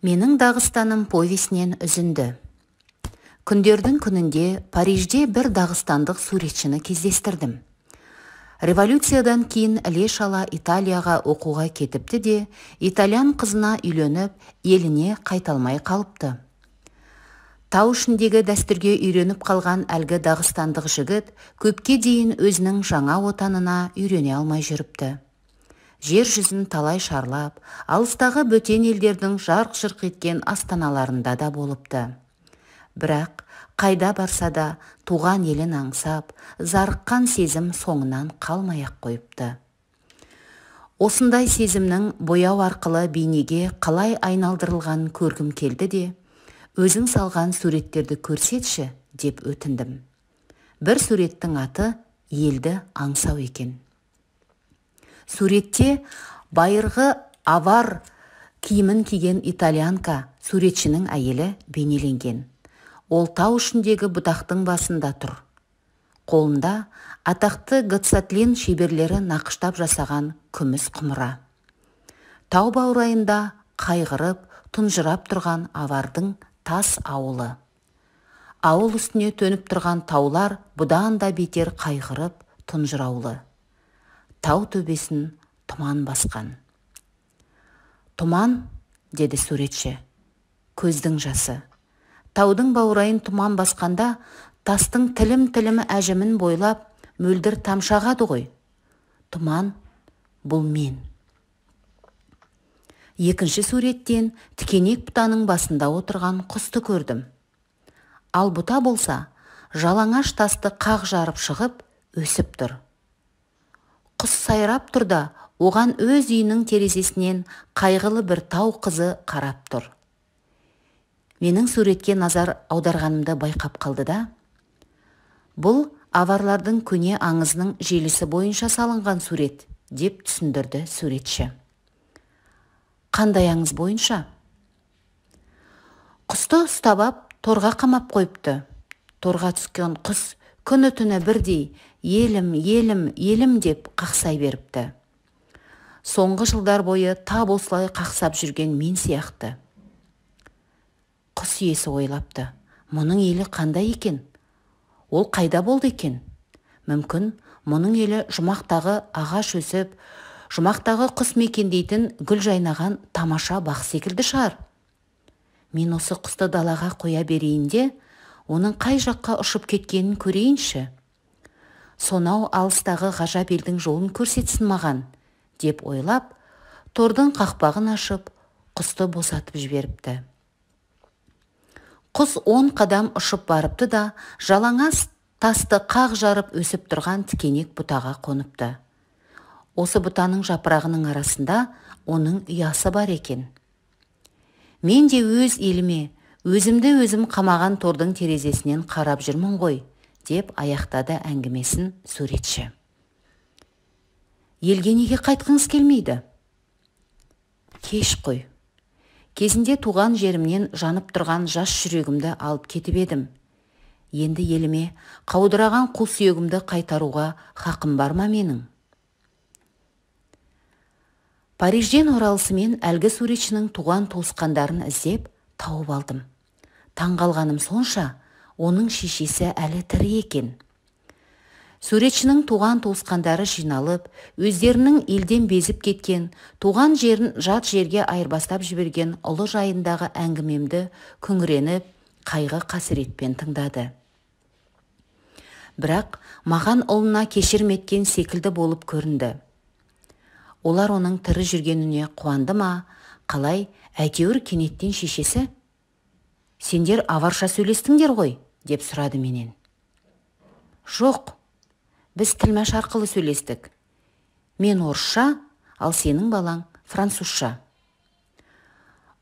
Менің Дағыстаным повесінен үзінді. Күндердің күнінде Парижде бір дағыстандық суретшіні кездестірдім. Революциядан кейін іле-шала Италияға оқуға кетіпті де, итальян қызына үйленіп, еліне қайталмай қалыпты. Тау ішіндегі дәстүрге үйреніп қалған әлгі дағыстандық жігіт көпке дейін өзінің жаңа отанына үйрене алмай жүріпті. Жер жүзін талай шарлап, алыстағы бөтен елдердің жарқ-жұрқ еткен астаналарында да болыпты. Бірақ қайда барса да туған елін аңсап, зарыққан сезім соңынан қалмай-ақ қойыпты. Осындай сезімнің бояу арқылы бейнеге қалай айналдырылғанын көргім келді де, өзің салған суреттерді көрсетші деп өтіндім. Бір суреттің аты елді аңсау екен. Суретте байырғы авар киімін киген итальянка суретшінің әйелі бейнеленген. Ол тау ішіндегі бұтақтың басында тұр. Қолында атақты Гацатлин шеберлері нақыштап жасаған күміс құмыра. Тау баурайында қайғырып, тұнжырап тұрған авардың тас ауылы. Ауыл үстіне төніп тұрған таулар бұдан да бетер қайғырып, тұнжыраулы. Тау төбесін тұман басқан. Тұман, деді суретші, көздің жасы. Таудың баурайын тұман басқанда, тастың тілім-тілім әжімін бойлап, мөлдір тамшағады ғой. Тұман, бұл мен. Екінші суреттен тікенек бұтаның басында отырған құсты көрдім. Ал бұта болса, жалаңаш тасты қақ жарып шығып, өсіп тұр. Құс сайрап тұр да, оған өз үйінің терезесінен қайғылы бір тау қызы қарап тұр. Менің суретке назар аударғанымды байқап қалды да, бұл аварлардың көне аңызының желісі бойынша салынған сурет, деп түсіндірді суретші. Қандай аңыз бойынша? Құсты ұстап ап, торға қамап қойыпты. Торға түскен құс күні түні бірдей, елім, елім, елім деп қақсай беріпті. Соңғы жылдар бойы тап осылай қақсап жүрген мен сияқты. Құс иесі ойлапты, мұның елі қандай екен? Ол қайда болды екен? Мүмкін, мұның елі жұмақтағы ағаш өсіп, жұмақтағы құс мекендейтін гүл жайнаған тамаша бақ секілді шығар. Мен осы құсты далаға қоя берейін де, оның қай жаққа ұшып кеткенін көрейінші. Сонау алыстағы ғажап елдің жолын көрсетсін маған, деп ойлап, тордың қақпағын ашып, құсты босатып жіберіпті. Құс 10 қадам ұшып барыпты да, жалаңаш тасты қақ жарып өсіп тұрған тікенек бұтаға қоныпты. Осы бұтаның жапырағының арасында оның ұясы бар екен. Мен де өз еліме, өзімді өзім қамаған тордың терезесінен қарап жүрмін ғой, деп аяқтады әңгімесін суретші. Елге неге қайтқыңыз келмейді? Кеш қой. Кезінде туған жерімнен жанып тұрған жас жүрегімді алып кетіп едім. Енді еліме қаудыраған қу сүйегімді қайтаруға хақым бар ма менің? Парижден оралысымен әлгі суретшінің туған туысқандарын іздеп тауып алдым. Таңғалғаным сонша, оның шешесі әлі тірі екен. Суретшінің туған туысқандары жиналып, өздерінің елден безіп кеткен, туған жерін жат жерге айырбастап жіберген ұлы жайындағы әңгімемді күңіреніп, қайғы қасіретпен тыңдады. Бірақ маған ұлына кешірім еткен секілді болып көрінді. Олар оның тірі жүргеніне қуанды ма, қалай, әйтеуір кенеттен шешесі? Сендер аварша сөйлестіңдер ғой, деп сұрады менен. Жоқ, біз тілмәш арқылы сөйлестік. Мен орысша, ал сенің балаң французша.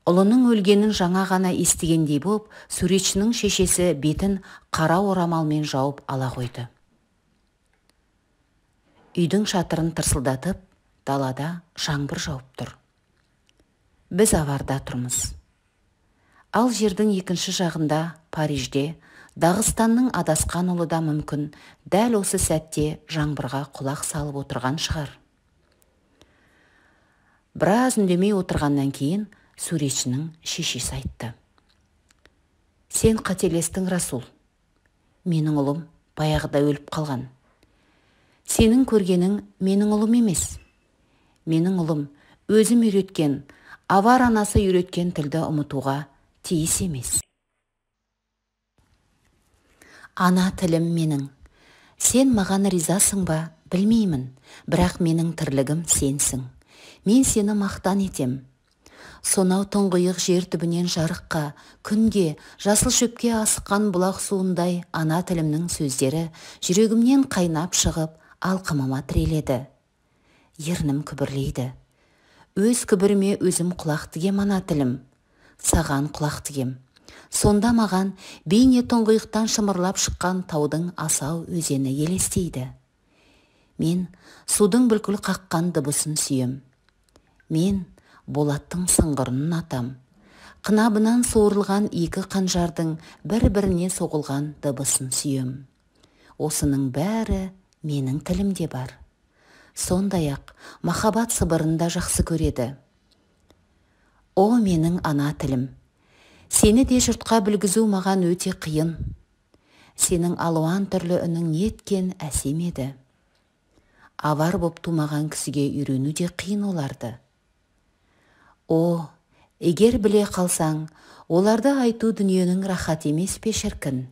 Ұлының өлгенін жаңа ғана естігендей боп, суретшінің шешесі бетін қара орамалмен жауып ала қойды. Үйдің шатырын тырсылдатып, далада жаңбыр жауып тұр. Біз аварда тұрмыз. Ал жердің екінші жағында, Парижде, Дағыстанның адасқан ұлы да мүмкін дәл осы сәтте жаңбырға құлақ салып отырған шығар. Біраз үндемей отырғаннан кейін суретшінің шешесі айтты. Сен қателестің, Расул. Менің ұлым баяғыда өліп қалған. Сенің көргенің менің ұлым емес. Менің ұлым өзім үйреткен, авар анасы үйреткен тілді ұмытуға тиіс емес. Ана тілім менің. Сен маған ризасың ба, білмеймін, бірақ менің тірлігім сенсің. Мен сені мақтан етем. Сонау тұңғиық жер түбінен жарыққа, күнге, жасыл шөпке асыққан бұлақ суындай ана тілімнің сөздері жүрегімнен қайнап шығып, алқымыма тіреледі. Ернім күбірлейді. Өз күбіріме өзім құлақ тігем, ана тілім. Саған құлақ тігем. Сонда маған бейне тұңғиықтан шымырлап шыққан таудың асау өзені елестейді. Мен судың бүлкіл қаққан дыбысын сүйем. Мен болаттың сыңғырын атам. Қынабынан суырылған екі қанжардың бір-біріне соғылған дыбысын сүйем. Осының бәрі менің тілімде бар. Сондай-ақ махаббат сыбырында жақсы көреді. О, менің ана тілім. Сені де жұртқа білгізу маған өте қиын. Сенің алуан түрлі үнің неткен әсем еді. Авар боп тумаған кісіге үйрену де қиын оларды. О, егер біле қалсаң, оларды айту дүниенің рахат емес пе шіркін.